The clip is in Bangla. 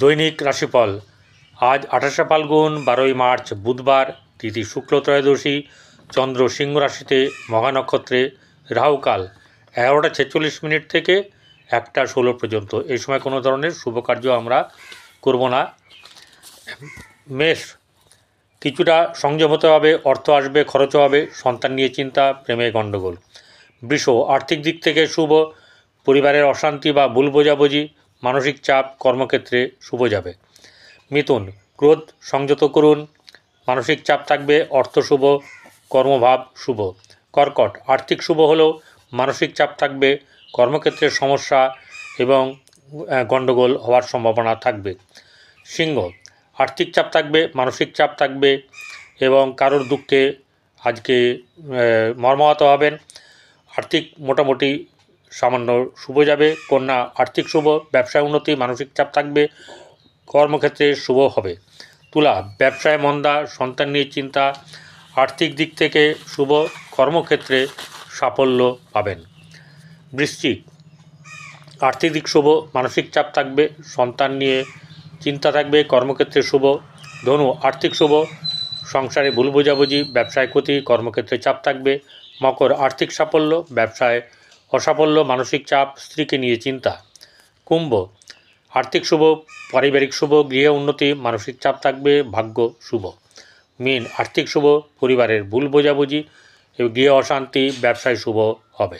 দৈনিক রাশিফল আজ 28শে ফাল্গুন 12ই মার্চ বুধবার, তিথি শুক্ল ত্রয়োদশী, চন্দ্র সিংহ রাশিতে, মঘা নক্ষত্রে, রাহুকাল 11টা 46 থেকে 1টা 16 পর্যন্ত। এই সময় কোনো ধরনের শুভ কার্য আমরা করব না। মেষ, কিছুটা সংযম হতে হবে, অর্থ আসবে, খরচও হবে, সন্তান নিয়ে চিন্তা, প্রেমে গণ্ডগোল। বৃষ, আর্থিক দিক থেকে শুভ, পরিবারের অশান্তি বা ভুল বোঝাবুঝি, মানসিক চাপ, কর্মক্ষেত্রে শুভ যাবে। মিথুন, ক্রোধ সংযত করুন, মানসিক চাপ থাকবে, অর্থ শুভ, কর্মভাব শুভ। কর্কট, আর্থিক শুভ হলেও মানসিক চাপ থাকবে, কর্মক্ষেত্রের সমস্যা এবং গণ্ডগোল হওয়ার সম্ভাবনা থাকবে। সিংহ, আর্থিক চাপ থাকবে, মানসিক চাপ থাকবে এবং কারোর দুঃখে আজকে মর্মাহত হবেন। আর্থিক মোটামুটি সামান্য শুভ যাবে। কন্যা, আর্থিক শুভ, ব্যবসায় উন্নতি, মানসিক চাপ থাকবে, কর্মক্ষেত্রে শুভ হবে। তুলা, ব্যবসায় মন্দা, সন্তান নিয়ে চিন্তা, আর্থিক দিক থেকে শুভ, কর্মক্ষেত্রে সাফল্য পাবেন। বৃশ্চিক, আর্থিক দিক শুভ, মানসিক চাপ থাকবে, সন্তান নিয়ে চিন্তা থাকবে, কর্মক্ষেত্রে শুভ। ধনু, আর্থিক শুভ, সংসারে ভুল বোঝাবুঝি, ব্যবসায় ক্ষতি, কর্মক্ষেত্রে চাপ থাকবে। মকর, আর্থিক সাফল্য, ব্যবসায় অসাফল্য, মানসিক চাপ, স্ত্রীকে নিয়ে চিন্তা। কুম্ভ, আর্থিক শুভ, পারিবারিক শুভ, গৃহে উন্নতি, মানসিক চাপ থাকবে, ভাগ্য শুভ। মীন, আর্থিক শুভ, পরিবারের ভুল বোঝাবুঝি, গৃহে অশান্তি, ব্যবসায় শুভ হবে।